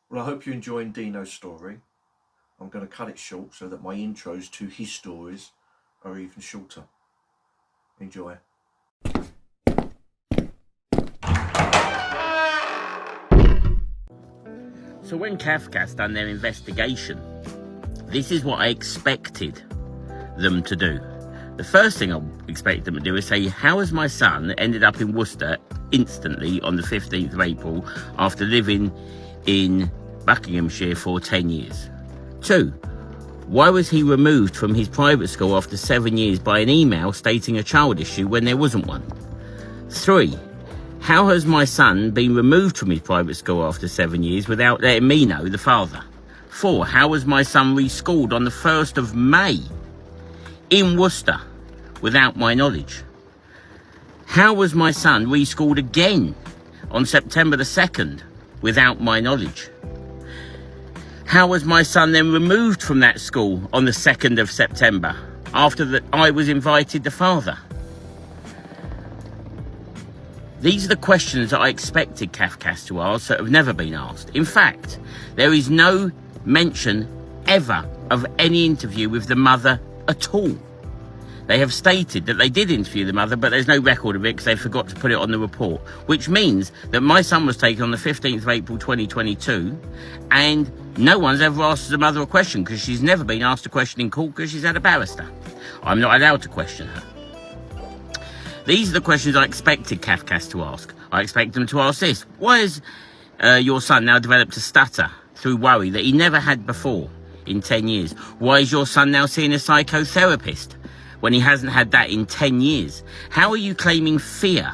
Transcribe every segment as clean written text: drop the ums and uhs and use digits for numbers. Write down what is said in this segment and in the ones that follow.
Well, I hope you're enjoying Deano's story. I'm going to cut it short so that my intros to his stories are even shorter. Enjoy. So when Kafka's done their investigation, this is what I expected them to do. The first thing I expected them to do is say, how has my son ended up in Worcester instantly on the 15th of April after living in Buckinghamshire for 10 years? 2, why was he removed from his private school after 7 years by an email stating a child issue when there wasn't one? 3, how has my son been removed from his private school after 7 years without letting me know, the father? 4, how was my son reschooled on the 1st of May in Worcester without my knowledge? How was my son reschooled again on September the 2nd without my knowledge? How was my son then removed from that school on the 2nd of September after that I was invited, the father? These are the questions that I expected Kafkas to ask that have never been asked. In fact, there is no mention ever of any interview with the mother at all. They have stated that they did interview the mother, but there's no record of it because they forgot to put it on the report, which means that my son was taken on the 15th of April 2022 and no one's ever asked the mother a question because she's never been asked a question in court because she's had a barrister. I'm not allowed to question her. These are the questions I expected Kafkas to ask. I expect them to ask this. Why has your son now developed a stutter through worry that he never had before in 10 years? Why is your son now seeing a psychotherapist when he hasn't had that in 10 years? How are you claiming fear,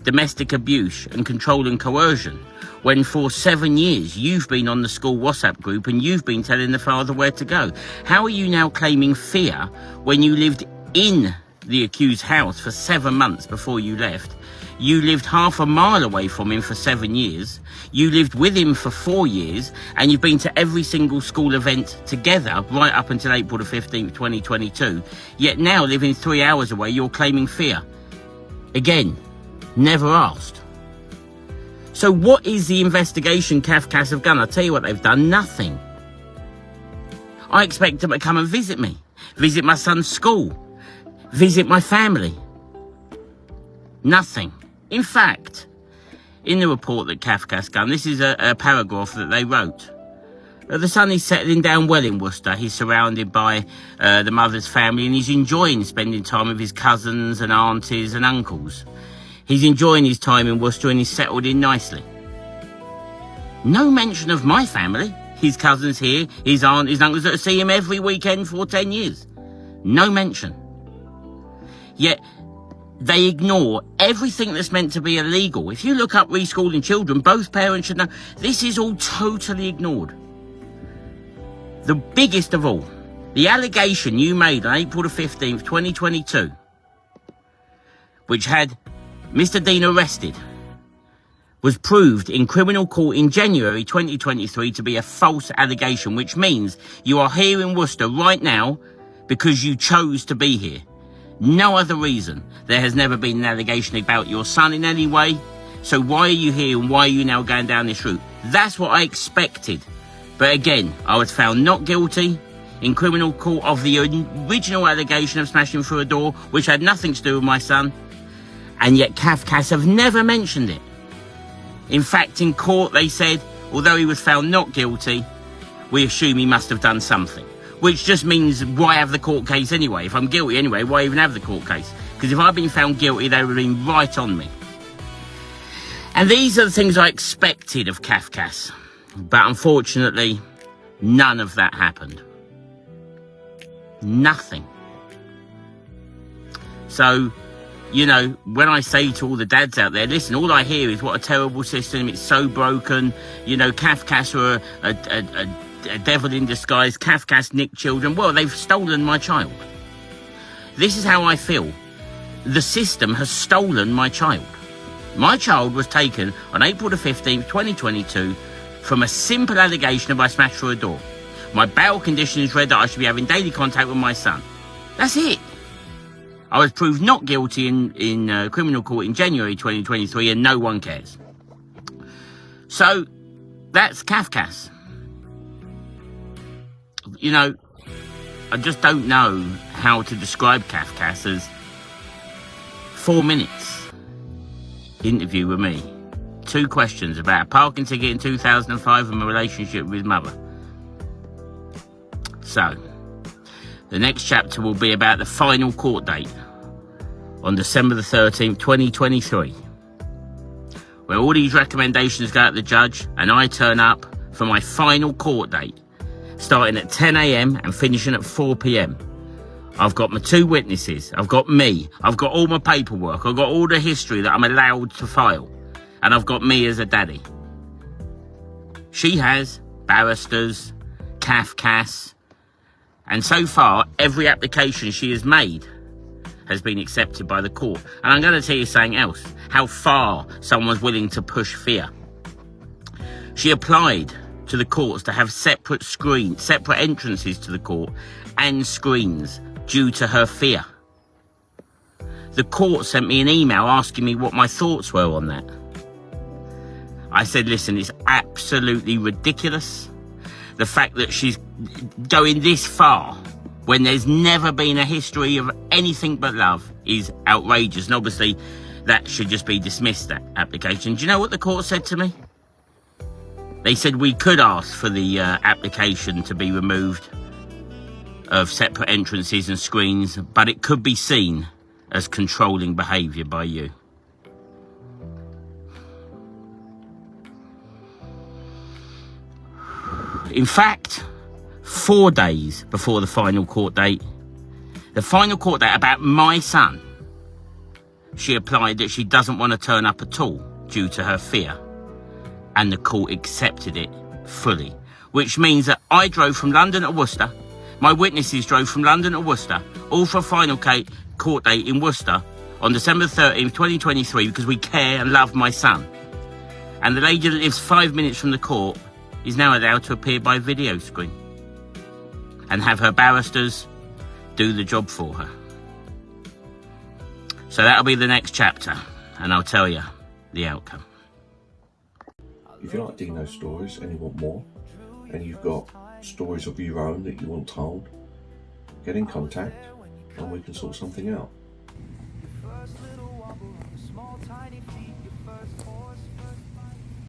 domestic abuse and control and coercion when for 7 years you've been on the school WhatsApp group and you've been telling the father where to go? How are you now claiming fear when you lived in the accused's house for 7 months before you left? You lived half a mile away from him for 7 years. You lived with him for 4 years, and you've been to every single school event together right up until April the 15th, 2022. Yet now, living 3 hours away, you're claiming fear. Again, never asked. So what is the investigation Kafkas have done? I'll tell you what they've done. Nothing. I expect them to come and visit me, visit my son's school, visit my family. Nothing. In fact, in the report that Kafka's done, this is a paragraph that they wrote. The son is settling down well in Worcester. He's surrounded by the mother's family and he's enjoying spending time with his cousins and aunties and uncles. He's enjoying his time in Worcester and he's settled in nicely. No mention of my family, his cousins here, his aunt, his uncles that see him every weekend for 10 years. No mention. Yet they ignore everything that's meant to be illegal. If you look up reschooling children, both parents should know this is all totally ignored. The biggest of all, the allegation you made on April the 15th, 2022, which had Mr. Deano arrested, was proved in criminal court in January 2023 to be a false allegation, which means you are here in Worcester right now because you chose to be here. No other reason. There has never been an allegation about your son in any way. So why are you here and why are you now going down this route? That's what I expected. But again, I was found not guilty in criminal court of the original allegation of smashing through a door, which had nothing to do with my son. And yet Kafkas have never mentioned it. In fact, in court they said, although he was found not guilty, we assume he must have done something. Which just means, why have the court case anyway? If I'm guilty anyway, why even have the court case? Because if I'd been found guilty, they would have been right on me. And these are the things I expected of Kafkas. But unfortunately, none of that happened. Nothing. So, you know, when I say to all the dads out there, listen, all I hear is what a terrible system, it's so broken. You know, Kafkas are a devil in disguise. Kafkas nicked children. Well, they've stolen my child. This is how I feel. The system has stolen my child. My child was taken on April the 15th, 2022 from a simple allegation of I smashed through a door. My bail conditions read that I should be having daily contact with my son. That's it. I was proved not guilty in criminal court in January 2023 and no one cares. So, That's Kafka's. You know, I just don't know how to describe Kafka's as 4 minutes interview with me. 2 questions about a parking ticket in 2005 and my relationship with his mother. So, the next chapter will be about the final court date on December the 13th, 2023, where all these recommendations go to the judge and I turn up for my final court date, starting at 10 a.m. and finishing at 4 p.m. I've got my 2 witnesses, I've got me, I've got all my paperwork, I've got all the history that I'm allowed to file, and I've got me as a daddy. She has barristers, Kafkas, and so far every application she has made has been accepted by the court. And I'm going to tell you something else, how far someone's willing to push fear. She applied to the courts to have separate entrances to the court and screens due to her fear. The court sent me an email asking me what my thoughts were on that. I said, listen, it's absolutely ridiculous. The fact that she's going this far when there's never been a history of anything but love is outrageous. And obviously that should just be dismissed, that application. Do you know what the court said to me? They said we could ask for the application to be removed of separate entrances and screens, but it could be seen as controlling behaviour by you. In fact, 4 days before the final court date about my son, she applied that she doesn't want to turn up at all due to her fear, and the court accepted it fully, which means that I drove from London to Worcester, my witnesses drove from London to Worcester, all for a final court date in Worcester on December 13th, 2023, because we care and love my son. And the lady that lives 5 minutes from the court is now allowed to appear by video screen and have her barristers do the job for her. So that'll be the next chapter, and I'll tell you the outcome. If you like Deano stories and you want more, and you've got stories of your own that you want told, get in contact and we can sort something out.